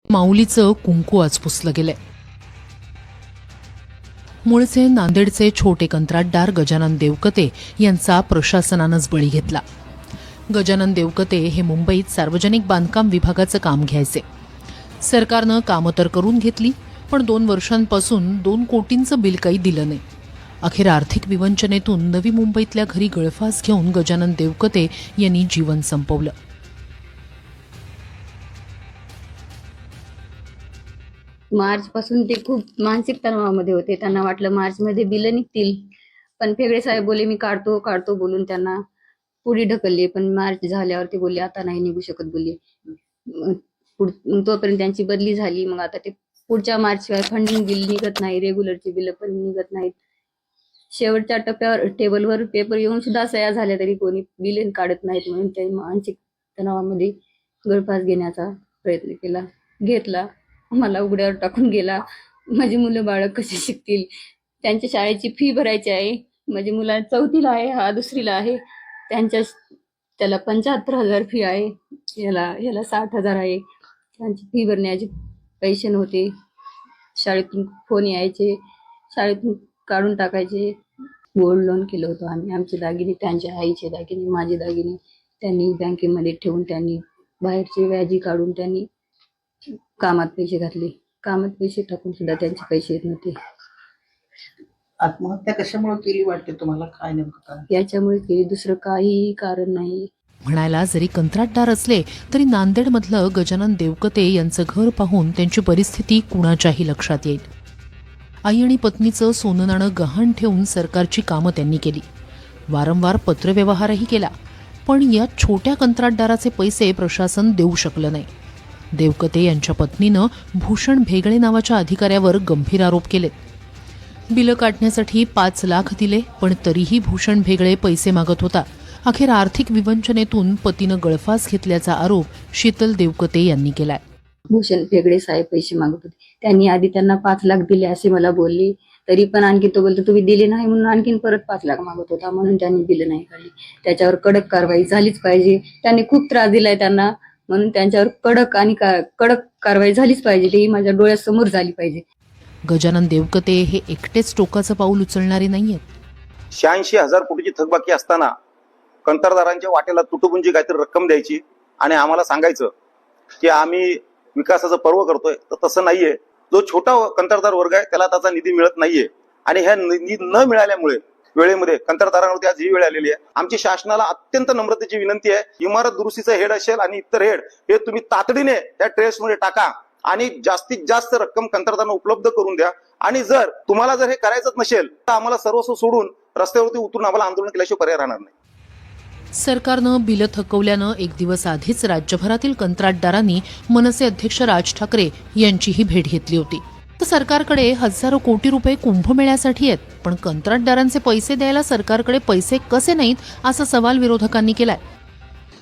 माऊलीचं कुंकू आज पुसलं गेलंय। मूळचे नांदेडचे छोटे कंत्राटदार गजानन देवकते यांचा प्रशासनानंच बळी घेतला। गजानन देवकते हे मुंबईत सार्वजनिक बांधकाम विभागाचं काम घ्यायचे। सरकारनं कामं तर करून घेतली, पण 2 वर्षांपासून 2 कोटींचं बिल काही दिलं नाही। अखेर आर्थिक विवंचनेतून नवी मुंबईतल्या घरी गळफास घेऊन गजानन देवकते यांनी जीवन संपवलं। मार्च पासून ते खूप मानसिक तणावामध्ये होते। त्यांना वाटलं मार्च मध्ये बिल निघतील, पण फेगडे साहेब बोले मी काढतो बोलून त्यांना पुढे ढकलले। पण मार्च झाल्यावर ते बोलले आता नाही निघू शकत बोलले। तोपर्यंत त्यांची बदली झाली। मग आता ते पुढच्या मार्च शिवाय फंडिंग बिल निघत नाही, रेग्युलरची बिल पण निघत नाहीत। शेवटच्या टप्प्यावर टेबलवर पेपर येऊन सुद्धा सह्या झाल्या तरी कोणी बिल काढत नाहीत, म्हणून ते मानसिक तणावामध्ये गळफास घेण्याचा प्रयत्न घेतला। मला उघड्यावर टाकून गेला। माझी मुलं बाळ कशी शिकतील, त्यांच्या शाळेची फी भरायची आहे। माझी मुला 4थीला आहे, हा 2रीला आहे। त्याला 75,000 फी आहे, याला 60,000 आहे। त्यांची फी भरण्याचे पैसे नव्हते। शाळेतून फोन यायचे, शाळेतून काढून टाकायचे। गोल्ड लोन केलं होतं आम्ही, आमचे दागिने, त्यांच्या आईचे दागिने, माझे दागिने त्यांनी बँकेमध्ये ठेवून त्यांनी बाहेरचे व्याजी काढून त्यांनी कामात पैसे घातले। कामात पैसे टाकून सुद्धा त्यांचे पैसे येत नव्हते। आत्महत्या कशामुळे केली वाटते तुम्हाला? काय नेमकं कारण? याच्यामुळे केली, दुसरं काही कारण नाही। म्हणायला जरी कंत्राटदार असले तरी नांदेडमधलं गजानन देवकते यांचं घर पाहून त्यांची परिस्थिती कुणाच्याही लक्षात येईल। आई आणि पत्नीचं सोनं नाणं गहाण ठेवून सरकारची कामं त्यांनी केली, वारंवार पत्रव्यवहारही केला, पण या छोट्या कंत्राटदाराचे पैसे प्रशासन देऊ शकलं नाही। देवकते यांच्या पत्नीनं भूषण भेगळे नावाच्या अधिकाऱ्यावर गंभीर आरोप केले। बिलं काढण्यासाठी 5 लाख दिले, पण तरीही भूषण भेगळे पैसे मागत होता। अखेर आर्थिक विवंचनेतून पतीनं गळफास घेतल्याचा आरोप शीतल देवकते यांनी केलाय। भूषण भेगडे साहेब पैसे मागत होते, त्यांनी आधी त्यांना 5 लाख दिले असे मला बोलले, तरी पण आणखी तो बोलतो तुम्ही दिले नाही म्हणून आणखीन परत 5 लाख मागत होता, म्हणून त्यांनी बिलं नाही काढली। त्याच्यावर कडक कारवाई झालीच पाहिजे। त्यांनी खूप त्रास दिलाय त्यांना, म्हणून त्यांच्यावर कडक कारवाई झालीच पाहिजे। ती माझ्या डोळ्यासमोर झाली पाहिजे। गजानन देवकते हे एकटेच टोकाचं पाऊल उचलणारे नाहीयेत। 86,000 कोटीची थकबाकी असताना कंत्राटदारांच्या वाट्याला तुटपुंजी काहीतरी रक्कम द्यायची आणि आम्हाला सांगायचं की आम्ही विकासाचं पर्व करतोय, तर तसं नाहीये। जो छोटा कंत्राटदार वर्ग आहे त्याला त्याचा निधी मिळत नाहीये, आणि ह्या निधी न मिळाल्यामुळे वेळेमध्ये कंत्राटदारांवरती आज ही वेळ आलेली आहे। आमची शासनाला अत्यंत नम्रतेची विनंती आहे, इमारत दुरुस्तीचं हेड असेल आणि इतर हेड हे तुम्ही तातडीने त्या ट्रेसमध्ये टाका आणि जास्तीत जास्त रक्कम कंत्राटदारांना उपलब्ध करून द्या। आणि जर तुम्हाला हे करायचंच नसेल तर आम्हाला सर्वस्व सोडून रस्त्यावरती उतरून आम्हाला आंदोलन केल्याशिवाय पर्याय राहणार नाही। सरकारनं बिलं थकवल्यानं 1 दिवस आधीच राज्यभरातील कंत्राटदारांनी मनसे अध्यक्ष राज ठाकरे यांचीही भेट घेतली होती। तर सरकारकडे हजारो कोटी रुपये कुंभमेळ्यासाठी आहेत, पण कंत्राटदारांचे पैसे द्यायला सरकारकडे पैसे कसे नाहीत असा सवाल विरोधकांनी केलाय।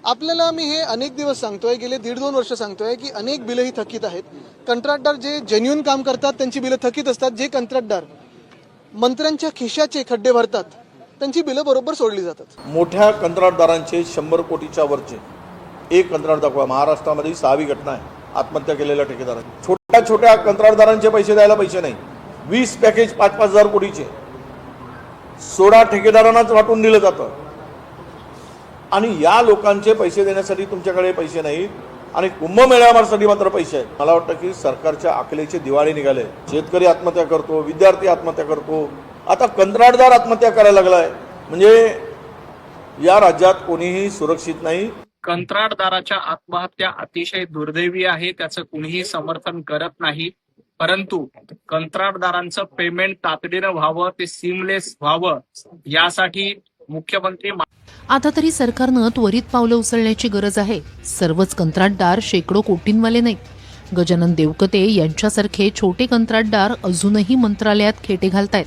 आपल्याला मी हे अनेक दिवस सांगतोय, गेले 1.5-2 वर्ष सांगतोय की अनेक बिलंही थकीत आहेत। कंत्राटदार जे जेन्युइन काम करतात त्यांची बिलं थकीत असतात। जे कंत्राटदार मंत्र्यांच्या खिशाचे खड्डे भरतात त्यांची बिलं बरोबर सोडली जातात। मोठ्या कंत्राटदारांचे 100 कोटीच्या वरचे एक कंत्राट दाखवा। महाराष्ट्रामध्ये 6वी घटना आहे आत्महत्या केलेल्या ठेकेदारांची। छोट्या कंत्राटदारांचे पैसे द्यायला पैसे नाही। 20 पॅकेज 5-5 हजार कोटीचे 16 ठेकेदारांनाच वाटून दिलं जातं, आणि या लोकांचे पैसे देण्यासाठी तुमच्याकडे पैसे नाहीत आणि कुंभमेळ्यासाठी मात्र पैसे आहेत। मला वाटतं की सरकारच्या अकलेचे दिवाळे निघाले। शेतकरी आत्महत्या करतो, विद्यार्थी आत्महत्या करतो, आता कंत्राटदार आत्महत्या करायला लागलाय, म्हणजे या राज्यात कोणीही सुरक्षित नाही। कंत्राटदाराच्या आत्महत्या अतिशय दुर्दैवी आहे, त्याचं कुणीही समर्थन करत नाही, परंतु कंत्राटदारांचं पेमेंट तातडीनं व्हावं, ते सीमलेस व्हावं, यासाठी मुख्यमंत्री आता तरी सरकारनं त्वरित पावलं उचलण्याची गरज आहे। सर्वच कंत्राटदार शेकडो कोटींवाले नाहीत। गजानन देवकते यांच्यासारखे छोटे कंत्राटदार अजूनही मंत्रालयात खेटे घालतायत।